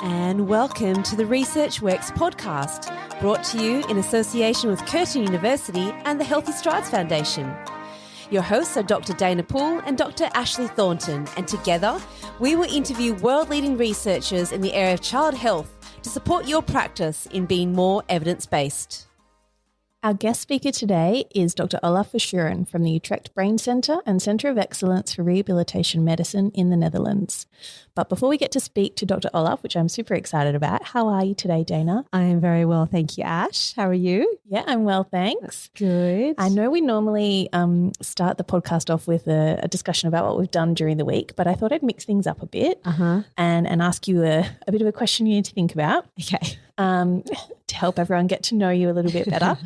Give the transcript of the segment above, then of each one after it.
And welcome to the Research Works podcast, brought to you in association with Curtin University and the Healthy Strides Foundation. Your hosts are Dr. Dana Poole and Dr. Ashley Thornton, and together we will interview world-leading researchers in the area of child health to support your practice in being more evidence-based. Our guest speaker today is Dr. Olaf Verschuren from the Utrecht Brain Centre and Centre of Excellence for Rehabilitation Medicine in the Netherlands. But before we get to speak to Dr. Olaf, which I'm super excited about, how are you today, Dana? I am very well, thank you, Ash. How are you? Yeah, I'm well, thanks. Good. I know we normally start the podcast off with a discussion about what we've done during the week, but I thought I'd mix things up a bit and ask you a bit of a question you need to think about. Okay. To help everyone get to know you a little bit better.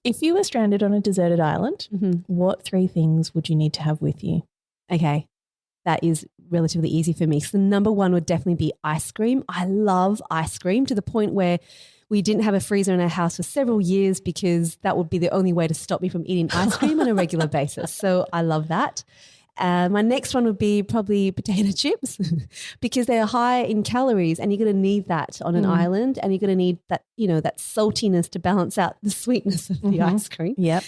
If you were stranded on a deserted island, what three things would you need to have with you? Okay, that is relatively easy for me. So number one would definitely be ice cream. I love ice cream to the point where we didn't have a freezer in our house for several years because that would be the only way to stop me from eating ice cream on a regular basis. So I love that. My next one would be probably potato chips because they are high in calories and you're going to need that on an island, and you're going to need that, that saltiness to balance out the sweetness of the ice cream. Yep.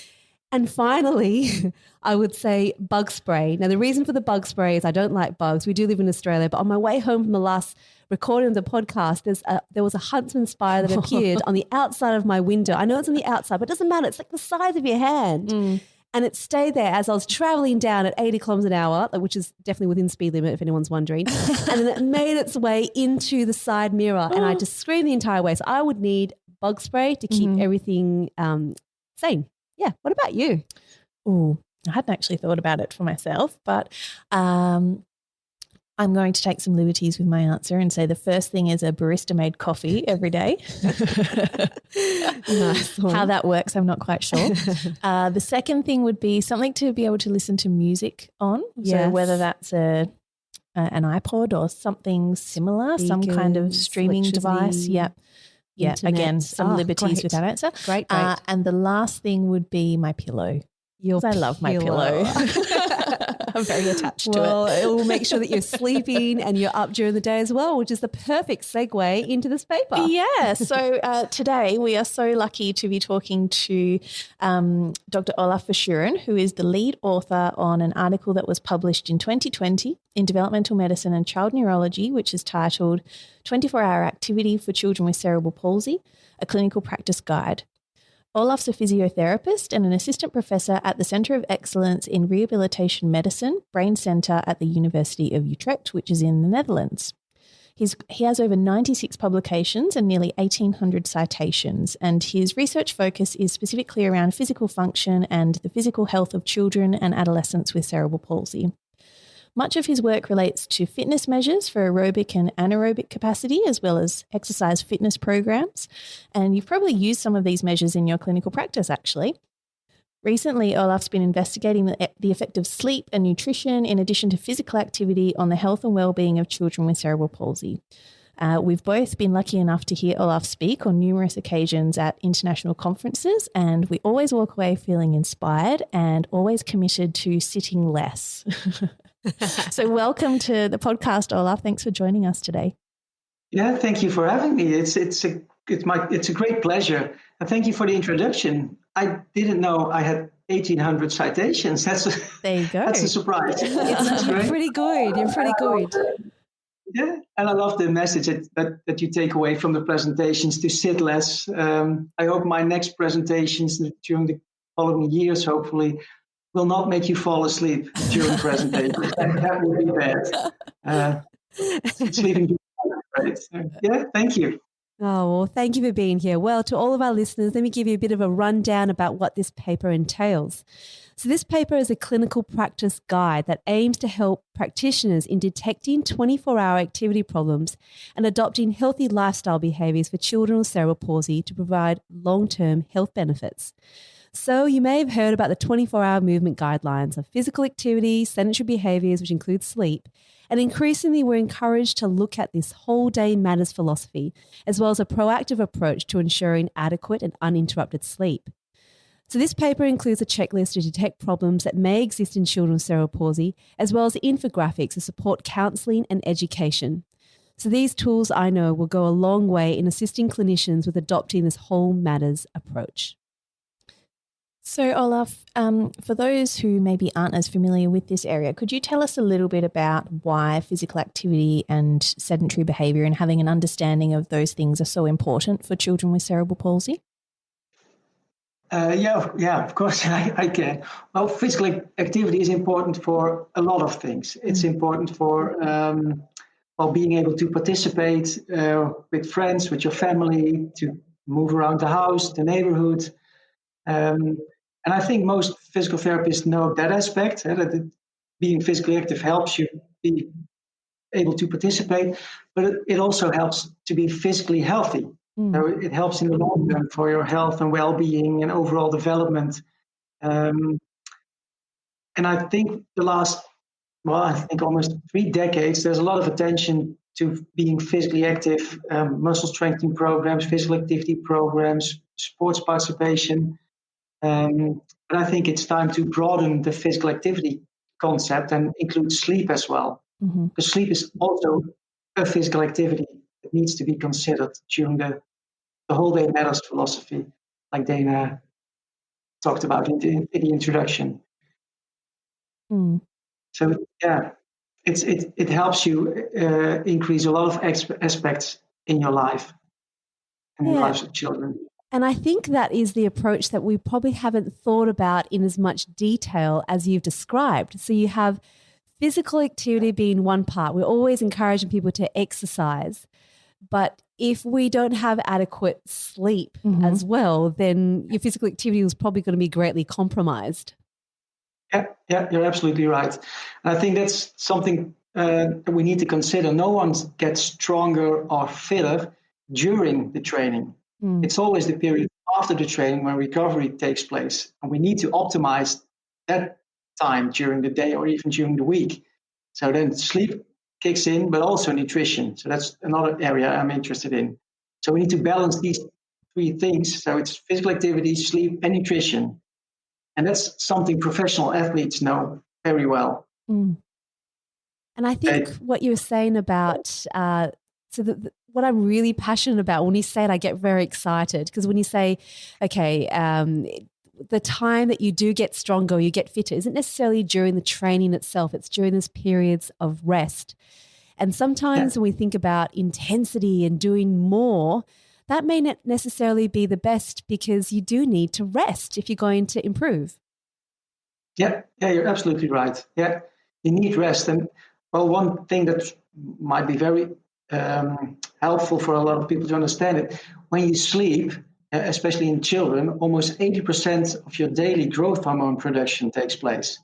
And finally, I would say bug spray. Now, the reason for the bug spray is I don't like bugs. We do live in Australia, but on my way home from the last recording of the podcast, there was a huntsman spider that appeared on the outside of my window. I know it's on the outside, but it doesn't matter. It's like the size of your hand. And it stayed there as I was traveling down at 80 kilometers an hour, which is definitely within speed limit if anyone's wondering. And then it made its way into the side mirror and I just screamed the entire way. So I would need bug spray to keep everything sane. Yeah. What about you? Oh, I hadn't actually thought about it for myself, but I'm going to take some liberties with my answer and say the first thing is a barista-made coffee every day. Nice one. How that works, I'm not quite sure. The second thing would be something to be able to listen to music on. Yes. So whether that's an iPod or something similar, some kind of streaming device. Yeah. Yeah. Internet. Again, some liberties with that answer. Great. And the last thing would be my pillow. I love my pillow. I'm very attached to it. Well, it will make sure that you're sleeping and you're up during the day as well, which is the perfect segue into this paper. Yeah. So today we are so lucky to be talking to Dr. Olaf Verschuren, who is the lead author on an article that was published in 2020 in Developmental Medicine and Child Neurology, which is titled 24-Hour Activity for Children with Cerebral Palsy, a Clinical Practice Guide. Olaf's a physiotherapist and an assistant professor at the Centre of Excellence in Rehabilitation Medicine, Brain Centre at the University of Utrecht, which is in the Netherlands. He has over 96 publications and nearly 1,800 citations, and his research focus is specifically around physical function and the physical health of children and adolescents with cerebral palsy. Much of his work relates to fitness measures for aerobic and anaerobic capacity, as well as exercise fitness programs. And you've probably used some of these measures in your clinical practice, actually. Recently, Olaf's been investigating the effect of sleep and nutrition in addition to physical activity on the health and well-being of children with cerebral palsy. We've both been lucky enough to hear Olaf speak on numerous occasions at international conferences, and we always walk away feeling inspired and always committed to sitting less. So welcome to the podcast, Olaf. Thanks for joining us today. Yeah, thank you for having me. It's a great pleasure. And thank you for the introduction. I didn't know I had 1,800 citations. There you go. That's a surprise. You're pretty good. You're pretty good. Yeah, and I love the message that you take away from the presentations to sit less. I hope my next presentations during the following years, hopefully, will not make you fall asleep during the presentation. that would be bad. Sleeping great. Yeah, thank you. Oh, well, thank you for being here. Well, to all of our listeners, let me give you a bit of a rundown about what this paper entails. So this paper is a clinical practice guide that aims to help practitioners in detecting 24-hour activity problems and adopting healthy lifestyle behaviours for children with cerebral palsy to provide long-term health benefits. So you may have heard about the 24-hour movement guidelines of physical activity, sedentary behaviours, which include sleep, and increasingly we're encouraged to look at this whole day matters philosophy, as well as a proactive approach to ensuring adequate and uninterrupted sleep. So this paper includes a checklist to detect problems that may exist in children with cerebral palsy, as well as infographics to support counselling and education. So these tools, I know, will go a long way in assisting clinicians with adopting this whole matters approach. So, Olaf, for those who maybe aren't as familiar with this area, could you tell us a little bit about why physical activity and sedentary behaviour and having an understanding of those things are so important for children with cerebral palsy? Yeah, of course I can. Well, physical activity is important for a lot of things. It's important for being able to participate with friends, with your family, to move around the house, the neighborhood. And I think most physical therapists know that aspect, that being physically active helps you be able to participate, but it also helps to be physically healthy. So it helps in the long term for your health and well-being and overall development. And I think almost 3 decades, there's a lot of attention to being physically active, muscle strengthening programs, physical activity programs, sports participation. But I think it's time to broaden the physical activity concept and include sleep as well. Because sleep is also a physical activity that needs to be considered during the whole day matters philosophy, like Dana talked about in the introduction. So yeah, it helps you increase a lot of aspects in your life and in the lives of children. And I think that is the approach that we probably haven't thought about in as much detail as you've described. So you have physical activity being one part. We're always encouraging people to exercise. But if we don't have adequate sleep as well, then your physical activity is probably going to be greatly compromised. Yeah, you're absolutely right. And I think that's something that we need to consider. No one gets stronger or fitter during the training. It's always the period after the training when recovery takes place. And we need to optimize that time during the day or even during the week. So then sleep kicks in, but also nutrition. So that's another area I'm interested in. So we need to balance these 3 things. So it's physical activity, sleep, and nutrition. And that's something professional athletes know very well. And I think what you were saying about what I'm really passionate about, when you say it, I get very excited, because when you say, okay, the time that you do get stronger, you get fitter, isn't necessarily during the training itself. It's during those periods of rest. And sometimes when we think about intensity and doing more, that may not necessarily be the best, because you do need to rest if you're going to improve. Yeah, you're absolutely right. Yeah, you need rest. And well, one thing that might be very helpful for a lot of people to understand it, when you sleep, especially in children, almost 80% of your daily growth hormone production takes place.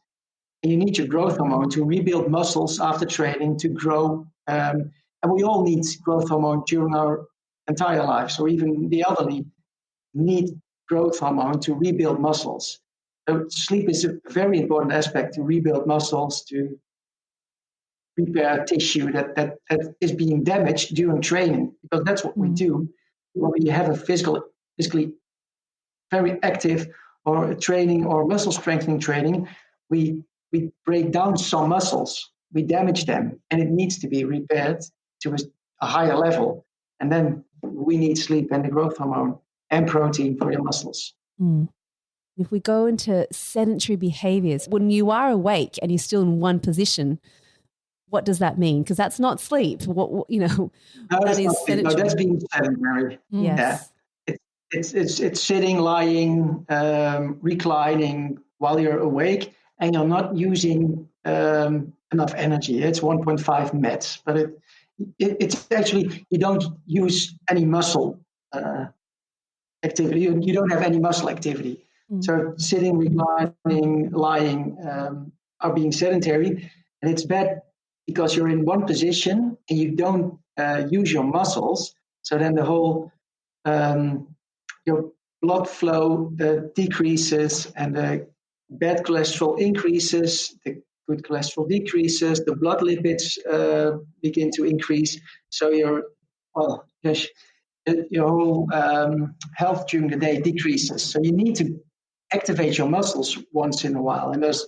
And you need your growth hormone to rebuild muscles after training, to grow. And we all need growth hormone during our entire life. So even the elderly need growth hormone to rebuild muscles. So sleep is a very important aspect to rebuild muscles, to repair tissue that is being damaged during training, because that's what we do when we have a physically very active or a training or muscle strengthening training. We break down some muscles, we damage them, and it needs to be repaired to a higher level. And then we need sleep and the growth hormone and protein for your muscles. If we go into sedentary behaviours, when you are awake and you're still in one position, what does that mean? Because that's not sleep. No, that is sedentary. No, that's being sedentary. Yes. Yeah. It's sitting, lying, reclining while you're awake, and you're not using enough energy. It's 1.5 meds, but it's actually, you don't use any muscle activity. You don't have any muscle activity. So sitting, reclining, lying are being sedentary, and it's bad because you're in one position and you don't use your muscles. So then the whole your blood flow decreases, and the bad cholesterol increases, the good cholesterol decreases, the blood lipids begin to increase. So your whole health during the day decreases. So you need to activate your muscles once in a while. And there's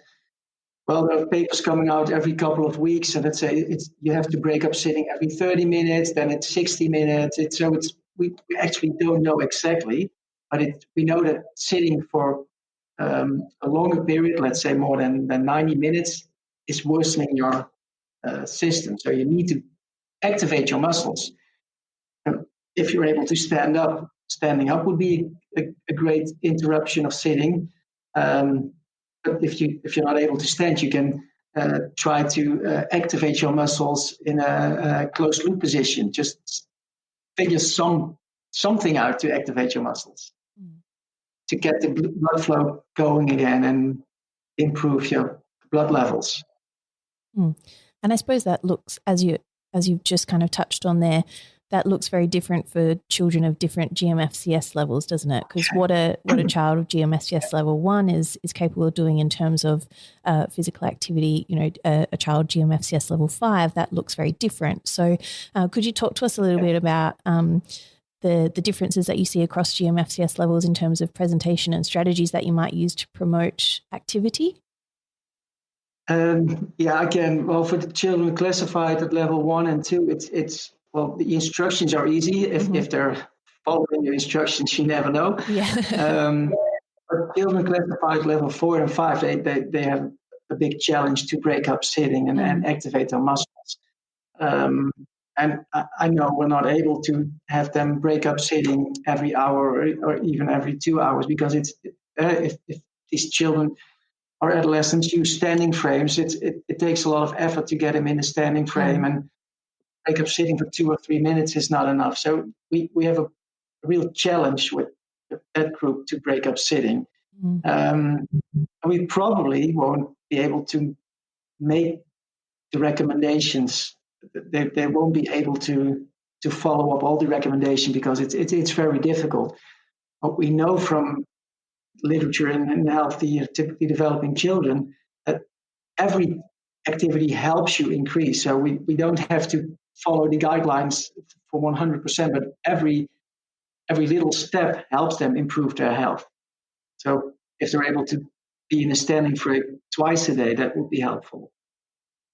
Well, there are papers coming out every couple of weeks, and let's say you have to break up sitting every 30 minutes, then it's 60 minutes. We actually don't know exactly, but we know that sitting for a longer period, let's say more than 90 minutes, is worsening your system. So you need to activate your muscles. If you're able to stand up, standing up would be a great interruption of sitting. But if you're not able to stand, you can try to activate your muscles in a closed loop position. Just figure something out to activate your muscles, to get the blood flow going again and improve your blood levels. And I suppose that looks, as you've just kind of touched on there, that looks very different for children of different GMFCS levels, doesn't it? Because what a child of GMFCS level 1 is capable of doing in terms of physical activity, a child GMFCS level 5, that looks very different. So could you talk to us a little bit about the differences that you see across GMFCS levels in terms of presentation and strategies that you might use to promote activity? Again, well, for the children classified at level 1 and 2, well, the instructions are easy. If they're following the instructions, you never know. Yeah. But children classified level 4 and 5, they have a big challenge to break up sitting and activate their muscles. And I know we're not able to have them break up sitting every hour or even every 2 hours, because if these children or adolescents use standing frames, it takes a lot of effort to get them in a standing frame, and break up sitting for 2 or 3 minutes is not enough. So we have a real challenge with that group to break up sitting. We probably won't be able to make the recommendations. They won't be able to follow up all the recommendations, because it's very difficult. What we know from literature in healthy, typically developing children, that every activity helps you increase. So we don't have to follow the guidelines for 100%, but every little step helps them improve their health. So if they're able to be in a standing frame twice a day, that would be helpful.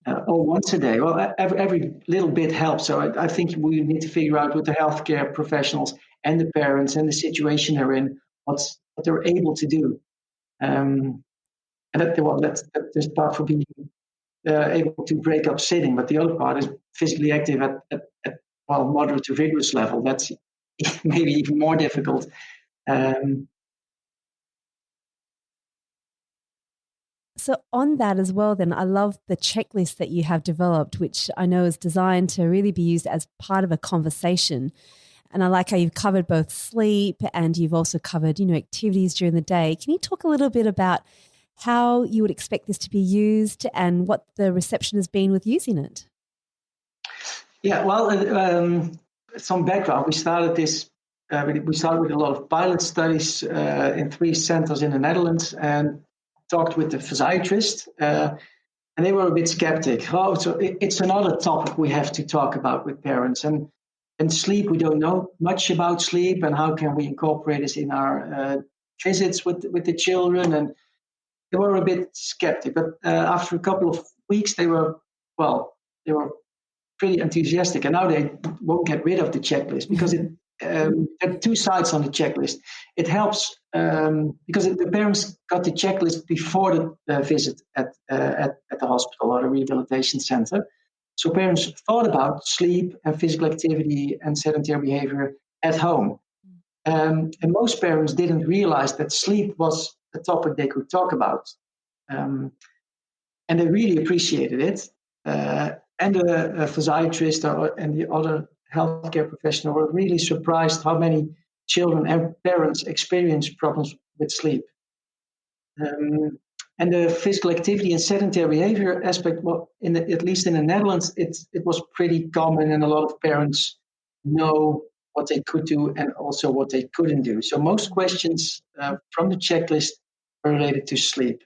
Or once a day. Well, every little bit helps. So I think we need to figure out with the healthcare professionals and the parents and the situation they're in, what they're able to do. And that's part for being able to break up sitting. But the other part is physically active at moderate to vigorous level. That's maybe even more difficult. So on that as well, then I love the checklist that you have developed, which I know is designed to really be used as part of a conversation. And I like how you've covered both sleep and you've also covered, activities during the day. Can you talk a little bit about how you would expect this to be used and what the reception has been with using it? Yeah, well, some background. We started this. We started with a lot of pilot studies in 3 centers in the Netherlands, and talked with the physiatrist, and they were a bit skeptic. Oh, so it's another topic we have to talk about with parents. And sleep, we don't know much about sleep, and how can we incorporate this in our visits with the children? And they were a bit skeptic. But after a couple of weeks, they were pretty enthusiastic. And now they won't get rid of the checklist, because there are 2 sides on the checklist. It helps because the parents got the checklist before the visit at the hospital or the rehabilitation center. So parents thought about sleep and physical activity and sedentary behavior at home. And most parents didn't realize that sleep was a topic they could talk about. And they really appreciated it. And the physiatrist and the other healthcare professional were really surprised how many children and parents experience problems with sleep. And the physical activity and sedentary behavior aspect, well, at least in the Netherlands, it was pretty common, and a lot of parents know what they could do and also what they couldn't do. So most questions from the checklist were related to sleep.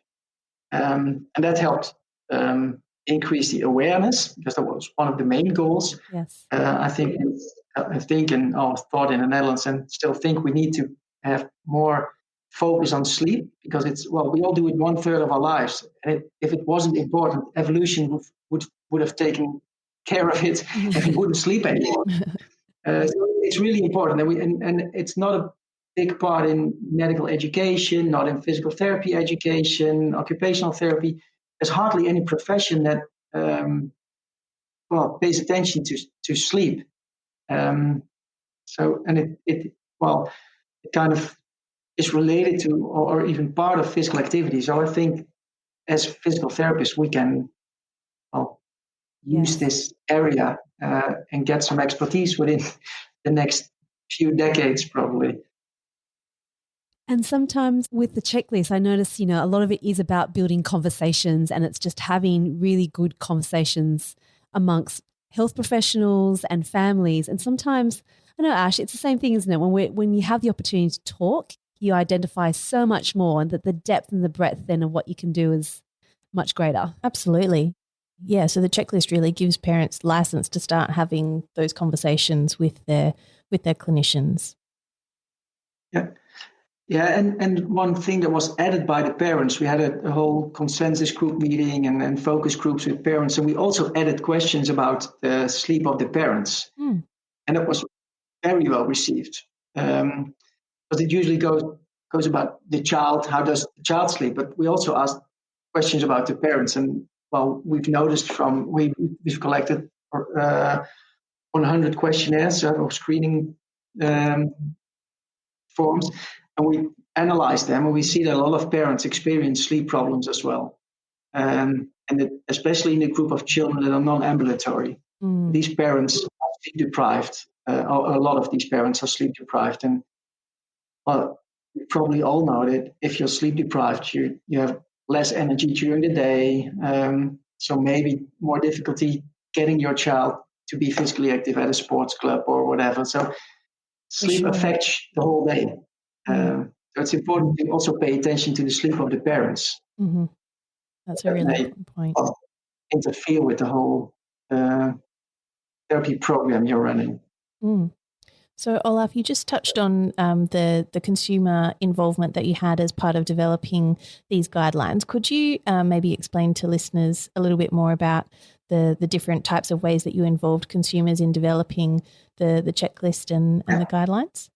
And that helped increase the awareness, because that was one of the main goals. Yes. I think and thought in the Netherlands, and still think we need to have more focus on sleep because we all do it 1/3 of our lives. And if it wasn't important, evolution would have taken care of it and we wouldn't sleep anymore. So it's really important. And it's not a big part in medical education, not in physical therapy education, occupational therapy. There's hardly any profession that pays attention to sleep. It kind of is related to or even part of physical activity. So I think as physical therapists, we can use this area and get some expertise within the next few decades, probably. And sometimes with the checklist, I notice, a lot of it is about building conversations, and it's just having really good conversations amongst health professionals and families. And sometimes, I know, Ash, it's the same thing, isn't it? When you have the opportunity to talk, you identify so much more, and that the depth and the breadth then of what you can do is much greater. Absolutely. Yeah, so the checklist really gives parents license to start having those conversations with their clinicians. Yeah, and one thing that was added by the parents, we had a whole consensus group meeting and focus groups with parents, and we also added questions about the sleep of the parents. And it was very well received. Because it usually goes about the child, how does the child sleep? But we also asked questions about the parents. And we've noticed we've collected 100 questionnaires or screening forms, and we analyze them, and we see that a lot of parents experience sleep problems as well. Especially in the group of children that are non-ambulatory. These parents are sleep deprived. A lot of these parents are sleep deprived. And you probably all know that if you're sleep deprived, you have less energy during the day. So maybe more difficulty getting your child to be physically active at a sports club or whatever. So sleep affects the whole day. So it's important to also pay attention to the sleep of the parents. Mm-hmm. That's a really important point. Interfere with the whole therapy program you're running. So, Olaf, you just touched on the consumer involvement that you had as part of developing these guidelines. Could you maybe explain to listeners a little bit more about the different types of ways that you involved consumers in developing the checklist and the guidelines?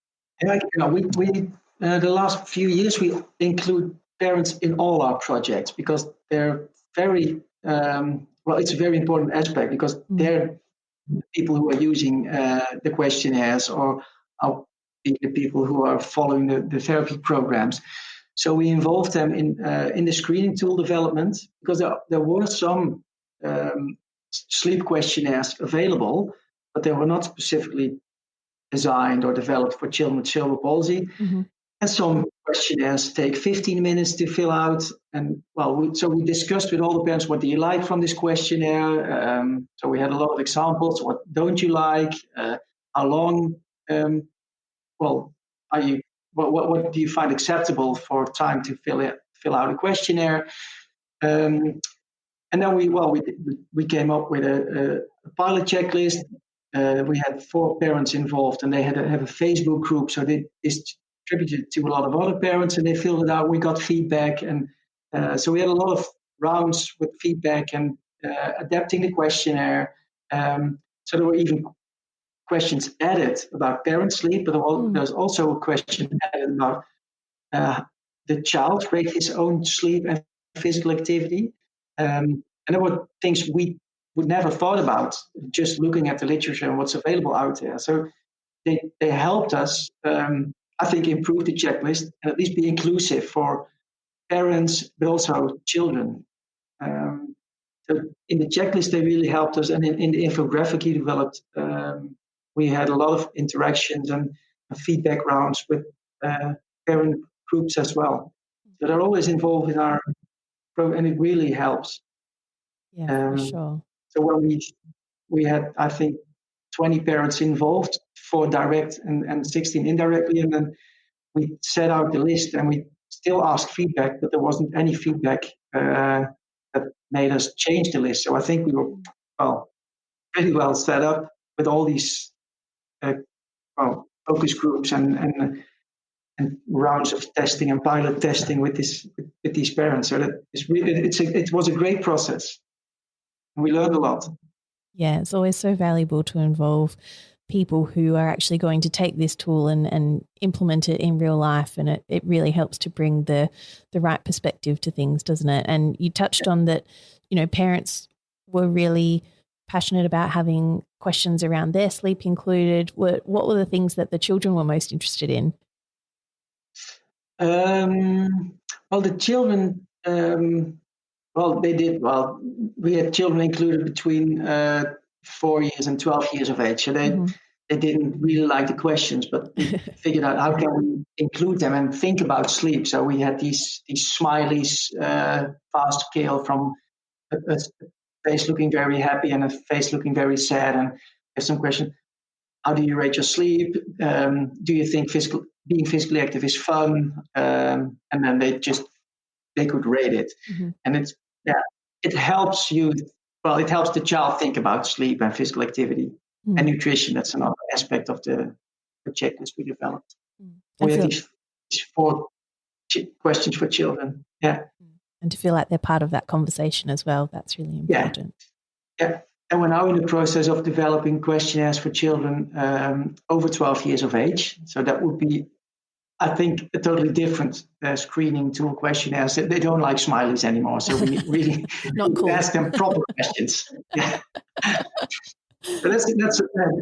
We the last few years, we include parents in all our projects because they're very, it's a very important aspect because they're the people who are using the questionnaires or are the people who are following the therapy programs. So we involved them in the screening tool development because there were some sleep questionnaires available, but they were not specifically designed or developed for children with cerebral palsy. And some questionnaires take 15 minutes to fill out. And so we discussed with all the parents, what do you like from this questionnaire? So we had a lot of examples. What don't you like? How long? What do you find acceptable for time to fill out a questionnaire? And then we came up with a pilot checklist. We had 4 parents involved, and they have a Facebook group. So they distributed to a lot of other parents, and they filled it out. We got feedback, and so we had a lot of rounds with feedback and adapting the questionnaire. So there were even questions added about parent sleep, but there's also a question added about the child rate his own sleep and physical activity. And there were things we would never thought about just looking at the literature and what's available out there. So they helped us, I think, improve the checklist and at least be inclusive for parents, but also children. So in the checklist, they really helped us. And in the infographic he developed, we had a lot of interactions and feedback rounds with parent groups as well. So they're always involved in our program, and it really helps. Yeah, for sure. So when we had, I think, 20 parents involved, 4 direct and 16 indirectly, and then we set out the list and we still asked feedback, but there wasn't any feedback that made us change the list. So I think we were pretty well set up with all these focus groups and and rounds of testing and pilot testing with these parents. So that is really, it was a great process. And we learned a lot. Yeah, it's always so valuable to involve people who are actually going to take this tool and implement it in real life. And it really helps to bring the right perspective to things, doesn't it? And you touched on that, parents were really passionate about having questions around their sleep included. What were the things that the children were most interested in? Well, the children, they did well. We had children included between 4 years and 12 years of age, so they didn't really like the questions, but we figured out how can we include them and think about sleep. So we had these smileys, fast scale from a face looking very happy and a face looking very sad, and there's some question: how do you rate your sleep? Do you think being physically active is fun? And then they could rate it. And it helps you. Well, it helps the child think about sleep and physical activity and nutrition. That's another aspect of the checklist we developed. We had these 4 questions for children. Yeah. And to feel like they're part of that conversation as well. That's really important. Yeah. And we're now in the process of developing questionnaires for children over 12 years of age. So that would be, I think, a totally different screening tool questionnaires. They don't like smileys anymore. So we really Not cool. ask them proper questions. Yeah. So that's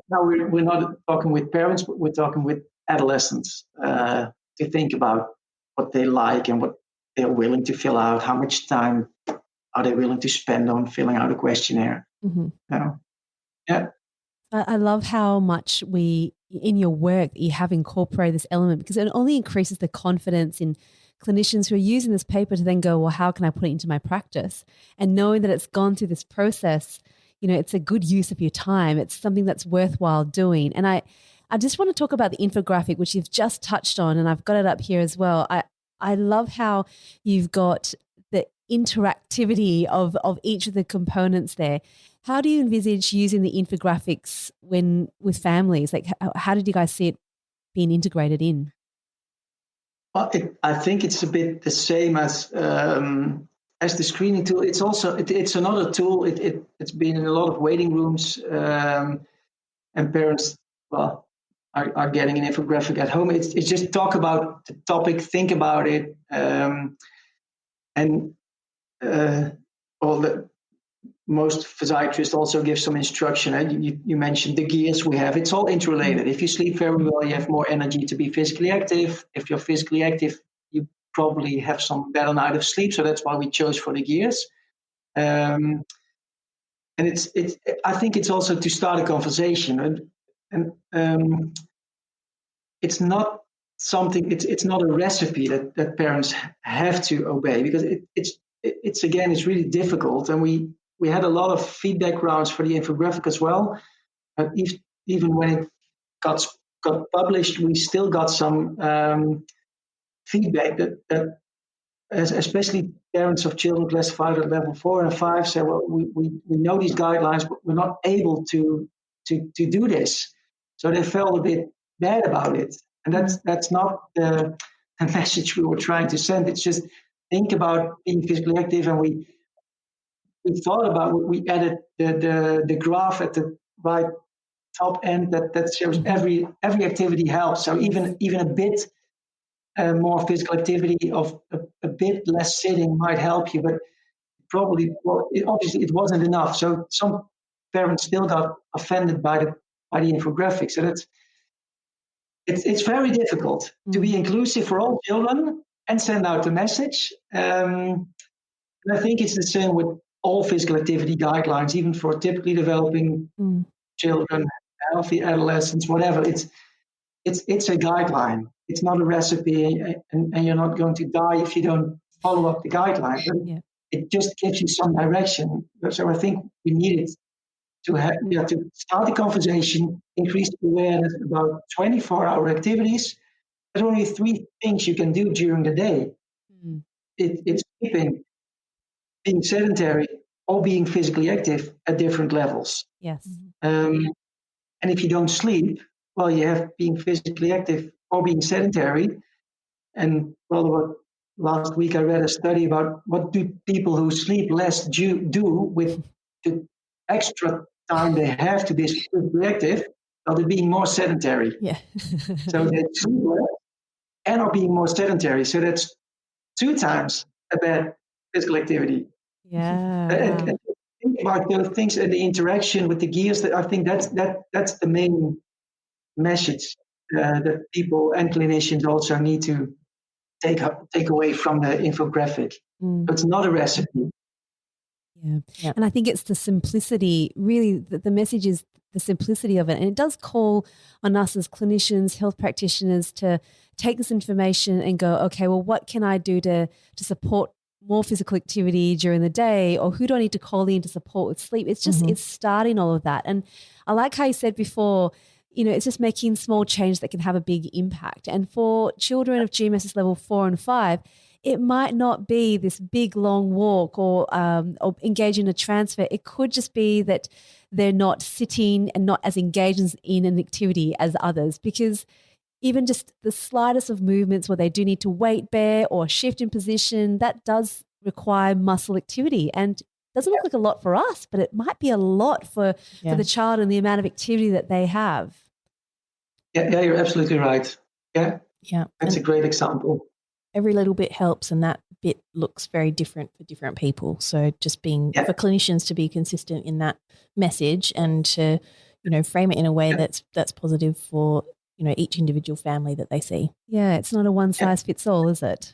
now we're not talking with parents, but we're talking with adolescents to think about what they like and what they're willing to fill out, how much time are they willing to spend on filling out a questionnaire. Yeah. I love how much in your work, you have incorporated this element, because it only increases the confidence in clinicians who are using this paper to then go, well, how can I put it into my practice? And knowing that it's gone through this process, it's a good use of your time. It's something that's worthwhile doing. And I just want to talk about the infographic, which you've just touched on, and I've got it up here as well. I love how you've got the interactivity of each of the components there. How do you envisage using the infographics with families? Like, how did you guys see it being integrated in? Well, I think it's a bit the same as the screening tool. It's also it's another tool. It's been in a lot of waiting rooms, and parents are getting an infographic at home. It's just talk about the topic, think about it, and most physiatrists also give some instruction. You mentioned the gears we have. It's all interrelated. If you sleep very well, you have more energy to be physically active. If you're physically active, you probably have some better night of sleep. So that's why we chose for the gears. And I think it's also to start a conversation. And it's not something. It's not a recipe that parents have to obey, because it's really difficult. And we had a lot of feedback rounds for the infographic as well. Even when it got published, we still got some feedback that especially parents of children classified at level 4 and 5 said, well, we know these guidelines, but we're not able to do this. So they felt a bit bad about it. And that's not the message we were trying to send. It's just think about being physically active, and we thought about what we added the graph at the right top end that shows every activity helps. So even a bit more physical activity of a bit less sitting might help you, but probably obviously it wasn't enough. So some parents still got offended by the infographic. So it's very difficult to be inclusive for all children and send out the message. And I think it's the same with all physical activity guidelines, even for typically developing children, healthy adolescents, whatever. It's a guideline. It's not a recipe, and you're not going to die if you don't follow up the guideline. But it just gives you some direction. So I think we needed to start the conversation, increase awareness about 24-hour activities. There's only 3 things you can do during the day. It's sleeping, being sedentary, or being physically active at different levels. Yes. And if you don't sleep, well, you have being physically active or being sedentary, And last week I read a study about what do people who sleep less do with the extra time they have to be active. Well, they're being more sedentary. Yeah. So they sleep less and are being more sedentary. So that's 2 times a bad physical activity. Yeah. Think about those things and the interaction with the gears. That I think that's the main message that people and clinicians also need to take away from the infographic. It's not a recipe. Yeah. And I think it's the simplicity, really, the message is the simplicity of it. And it does call on us as clinicians, health practitioners to take this information and go, okay, well, what can I do to support more physical activity during the day, or who do I need to call in to support with sleep? It's just, it's starting all of that. And I like how you said before, it's just making small change that can have a big impact. And for children of GMSS level 4 and 5, it might not be this big long walk or engage in a transfer. It could just be that they're not sitting and not as engaged in an activity as others, because even just the slightest of movements where they do need to weight bear or shift in position, that does require muscle activity. And doesn't look like a lot for us, but it might be a lot for the child and the amount of activity that they have. Yeah, you're absolutely right. Yeah. That's a great example. Every little bit helps, and that bit looks very different for different people. So just being for clinicians to be consistent in that message and to, frame it in a way that's positive for, each individual family that they see. Yeah, it's not a one size fits all, is it?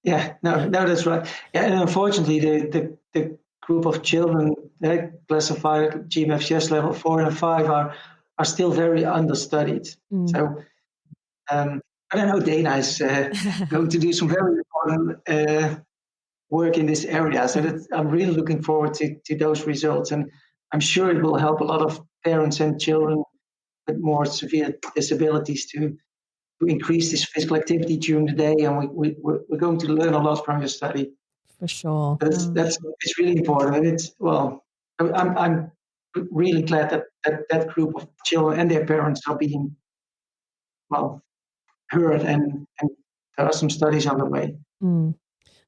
No, that's right. Yeah, and unfortunately, the group of children classified GMFCS level 4 and 5 are still very understudied. So I don't know, Dana is going to do some very important work in this area. So I'm really looking forward to those results. And I'm sure it will help a lot of parents and children with more severe disabilities to increase this physical activity during the day. And we're going to learn a lot from your study. For sure. But it's really important. And I'm really glad that group of children and their parents are being, heard, and there are some studies on the way.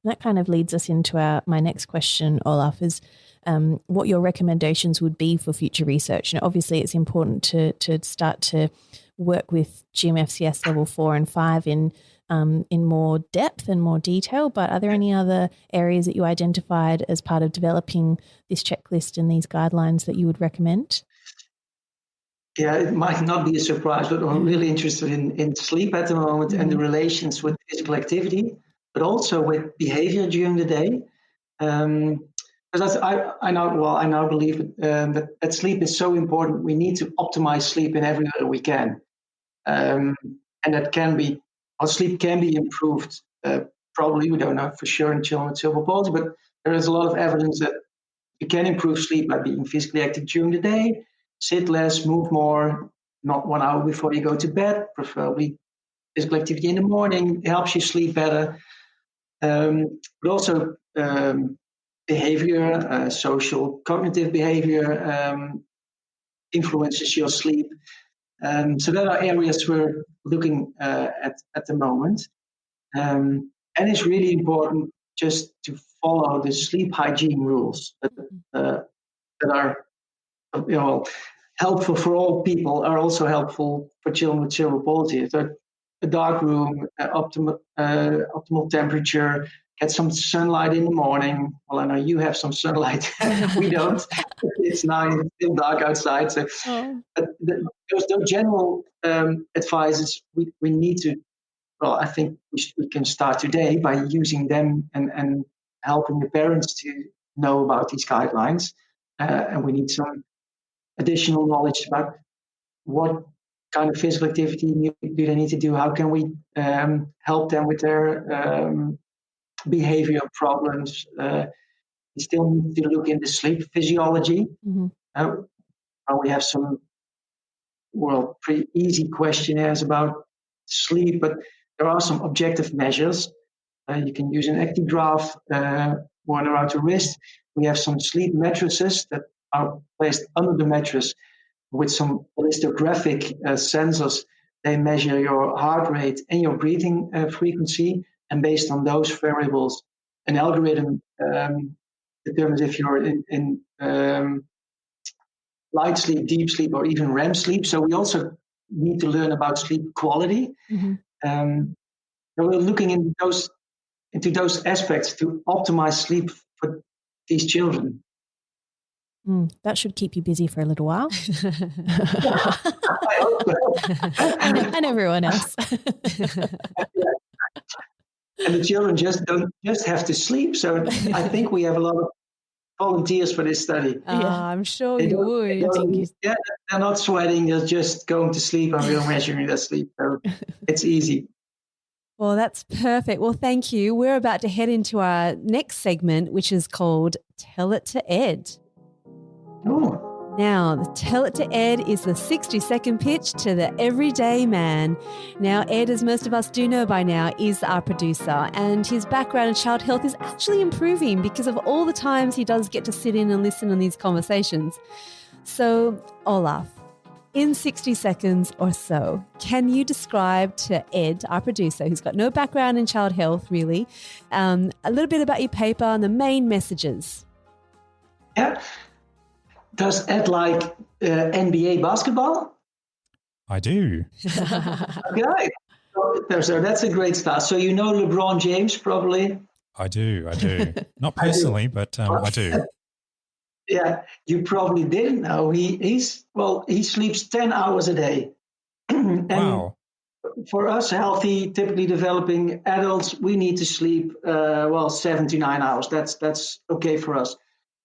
That kind of leads us into my next question, Olaf, is what your recommendations would be for future research. Obviously, it's important to start to work with GMFCS level 4 and 5 in more depth and more detail, but are there any other areas that you identified as part of developing this checklist and these guidelines that you would recommend? Yeah, it might not be a surprise, but I'm really interested in sleep at the moment and the relations with physical activity, but also with behavior during the day. Because I now believe that sleep is so important. We need to optimize sleep in every way we can. And that sleep can be improved. Probably, we don't know for sure in children with cerebral palsy, but there is a lot of evidence that you can improve sleep by being physically active during the day, sit less, move more, not 1 hour before you go to bed, preferably physical activity in the morning helps you sleep better. But also behavior, social, cognitive behavior influences your sleep. So there are areas we're looking at the moment. And it's really important just to follow the sleep hygiene rules that are helpful for all people, are also helpful for children with cerebral palsy. So a dark room, optimal temperature, get some sunlight in the morning. Well, I know you have some sunlight. We don't. It's now still dark outside. So, but those general advices we need to. Well, I think we can start today by using them and helping the parents to know about these guidelines. And we need some additional knowledge about what kind of physical activity do they need to do. How can we help them with their behavior problems? We still need to look into sleep physiology. We have some pretty easy questionnaires about sleep, but there are some objective measures. You can use an actigraph worn around the wrist. We have some sleep mattresses that are placed under the mattress with some elastographic sensors They measure your heart rate and your breathing frequency, and based on those variables, an algorithm determines if you're in light sleep, deep sleep, or even REM sleep. So we also need to learn about sleep quality. Mm-hmm. So we're looking into those aspects to optimize sleep for these children. That should keep you busy for a little while. I hope so. and everyone else. And the children don't just have to sleep. So I think we have a lot of volunteers for this study. I'm sure you would. They're not sweating. They're just going to sleep, and we're measuring their sleep. So it's easy. Well, that's perfect. Well, thank you. We're about to head into our next segment, which is called Tell It to Ed. Oh. Now, the Tell It to Ed is the 60-second pitch to the everyday man. Now, Ed, as most of us do know by now, is our producer, and his background in child health is actually improving because of all the times he does get to sit in and listen on these conversations. So, Olaf, in 60 seconds or so, can you describe to Ed, our producer, who's got no background in child health really, a little bit about your paper and the main messages? Yeah. Does Ed like NBA basketball? I do. Okay. So that's a great start. So you know LeBron James probably? I do. Not personally, but I do. Yeah, you probably didn't know. He sleeps 10 hours a day. And wow. For us healthy, typically developing adults, we need to sleep 7 to 9 hours. That's okay for us.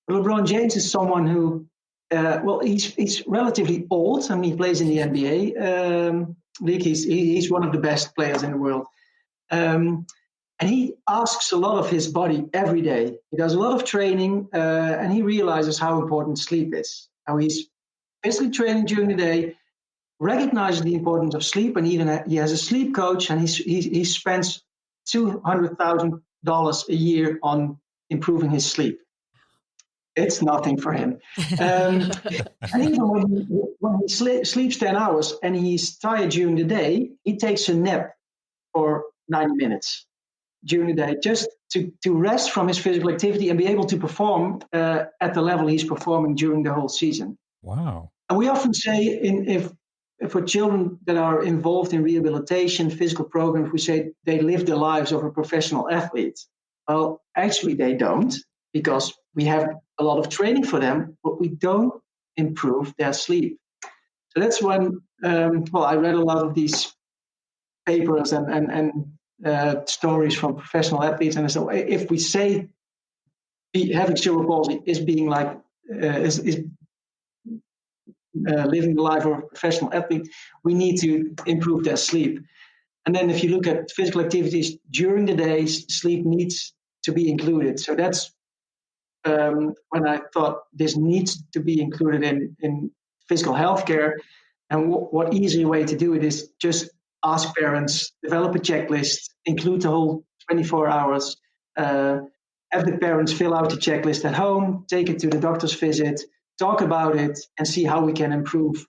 LeBron James is someone who he's relatively old. I mean, he plays in the NBA league. He's one of the best players in the world. And he asks a lot of his body every day. He does a lot of training, and he realizes how important sleep is. How he's physically training during the day, recognizes the importance of sleep, and even he has a sleep coach, and he spends $200,000 a year on improving his sleep. It's nothing for him. And even when he sleeps 10 hours and he's tired during the day, he takes a nap for 90 minutes during the day, just to rest from his physical activity and be able to perform at the level he's performing during the whole season. Wow. And we often say if for children that are involved in rehabilitation, physical programs, we say they live the lives of a professional athlete. Well, actually they don't, because we have a lot of training for them, but we don't improve their sleep. So that's when, I read a lot of these papers and stories from professional athletes, and I said, if we say having cerebral palsy is being like living the life of a professional athlete, we need to improve their sleep. And then if you look at physical activities during the day, sleep needs to be included. So that's when I thought this needs to be included in physical healthcare. And what easier way to do it is just ask parents, develop a checklist, include the whole 24 hours, have the parents fill out the checklist at home, take it to the doctor's visit, talk about it, and see how we can improve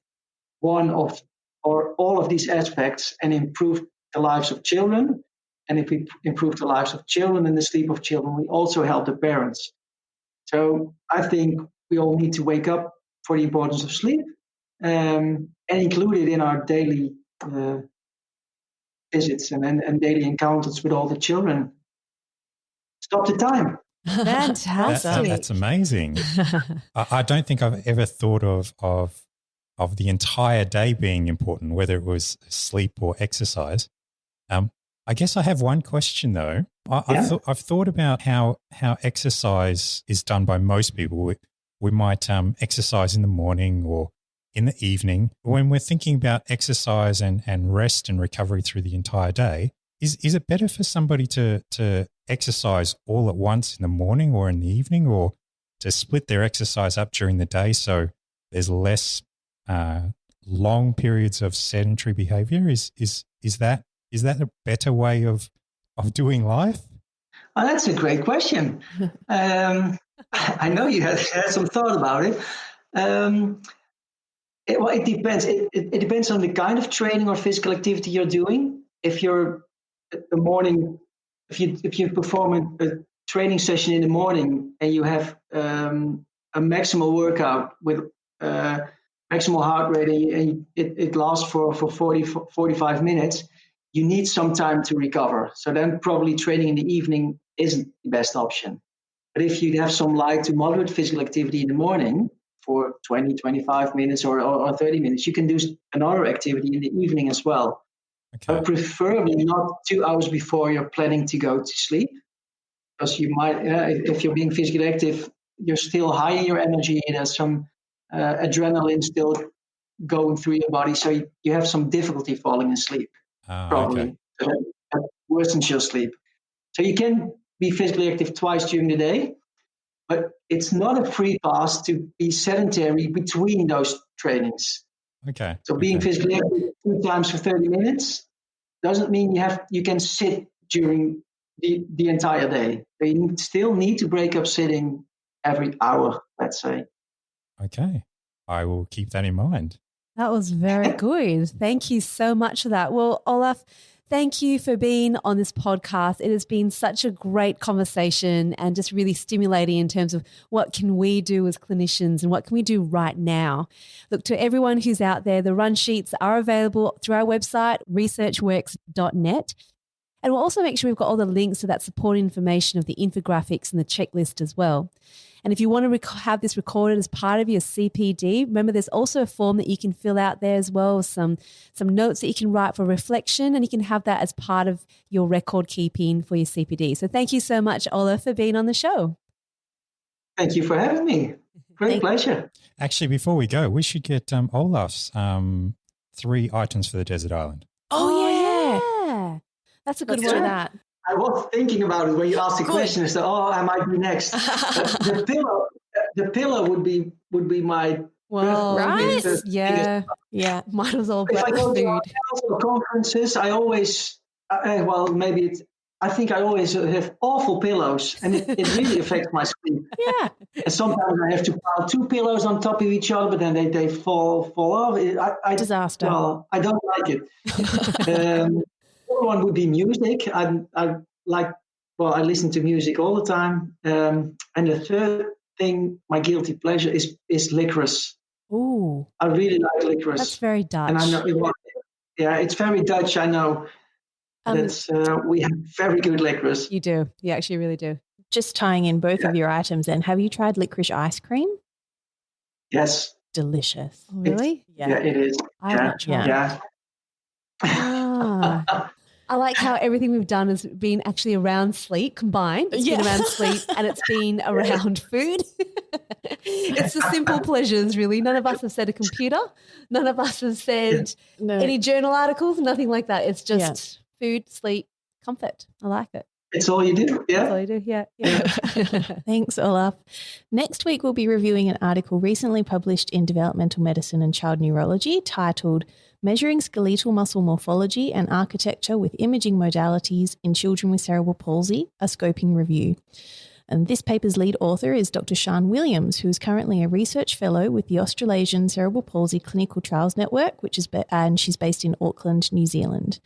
one of or all of these aspects and improve the lives of children. And if we improve the lives of children and the sleep of children, we also help the parents. So I think we all need to wake up for the importance of sleep and include it in our daily visits and daily encounters with all the children. Stop the time. Fantastic. That's amazing. I don't think I've ever thought of the entire day being important, whether it was sleep or exercise. I guess I have one question though. I've thought about how exercise is done by most people. We might exercise in the morning or in the evening. When we're thinking about exercise and rest and recovery through the entire day, is it better for somebody to exercise all at once in the morning or in the evening, or to split their exercise up during the day so there's less long periods of sedentary behavior? Is that a better way of doing life? Oh, that's a great question. I know you had some thought about it. It depends. It depends on the kind of training or physical activity you're doing. If you're the morning, if you perform a training session in the morning and you have a maximal workout with maximal heart rate and it lasts for 45 minutes, you need some time to recover. So then probably training in the evening isn't the best option. But if you have some light to moderate physical activity in the morning for 20, 25 minutes or 30 minutes, you can do another activity in the evening as well. Okay. But preferably not 2 hours before you're planning to go to sleep, because you might, if you're being physically active, you're still high in your energy. There's some adrenaline still going through your body, so you have some difficulty falling asleep, probably. Okay. That worsens your sleep. So you can be physically active twice during the day, but it's not a free pass to be sedentary between those trainings. Okay. So being physically active 2 times for 30 minutes doesn't mean you can sit during the entire day. You still need to break up sitting every hour, let's say. Okay. I will keep that in mind. That was very good. Thank you so much for that. Well, Olaf, thank you for being on this podcast. It has been such a great conversation and just really stimulating in terms of what can we do as clinicians and what can we do right now. Look, to everyone who's out there, the run sheets are available through our website, researchworks.net. And we'll also make sure we've got all the links to that supporting information of the infographics and the checklist as well. And if you want to have this recorded as part of your CPD, remember there's also a form that you can fill out there as well, some notes that you can write for reflection, and you can have that as part of your record keeping for your CPD. So thank you so much, Olaf, for being on the show. Thank you for having me. Great pleasure. Actually, before we go, we should get Olaf's 3 items for the desert island. Oh, yeah. That's a good Let's one. do that. I was thinking about it when you asked the question. I said, I might be next. the pillow would be my right? Yeah. Might as well if I go to food. hotels or conferences, I always I think I always have awful pillows, and it really affects my sleep. Yeah. And sometimes I have to pile 2 pillows on top of each other, but then they fall off. Disaster. Well, I don't like it. One would be music. I listen to music all the time. And the third thing, my guilty pleasure, is licorice. Ooh. I really like licorice. That's very Dutch. And I know it's very Dutch, I know. We have very good licorice. You do. You actually really do. Just tying in both of your items then, have you tried licorice ice cream? Yes. Delicious. Oh, really? Yeah, it is. I've not tried. Yeah. I like how everything we've done has been actually around sleep combined. It's been around sleep and it's been around food. It's the simple pleasures, really. None of us have said a computer. None of us have said any journal articles, nothing like that. It's just food, sleep, comfort. I like it. It's all you do. Yeah. That's all you do. Yeah. Thanks, Olaf. Next week, we'll be reviewing an article recently published in Developmental Medicine and Child Neurology titled Measuring Skeletal Muscle Morphology and Architecture with Imaging Modalities in Children with Cerebral Palsy, a Scoping Review. And this paper's lead author is Dr. Jeanine Williams, who is currently a research fellow with the Australasian Cerebral Palsy Clinical Trials Network, and she's based in Auckland, New Zealand.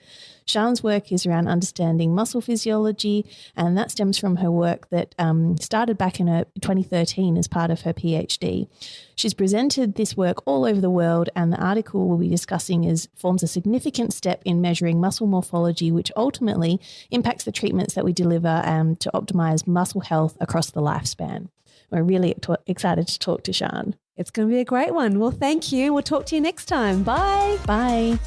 Jeanine's work is around understanding muscle physiology, and that stems from her work that started back in 2013 as part of her PhD. She's presented this work all over the world, and the article we'll be discussing forms a significant step in measuring muscle morphology, which ultimately impacts the treatments that we deliver to optimize muscle health across the lifespan. We're really excited to talk to Jeanine. It's going to be a great one. Well, thank you. We'll talk to you next time. Bye. Bye.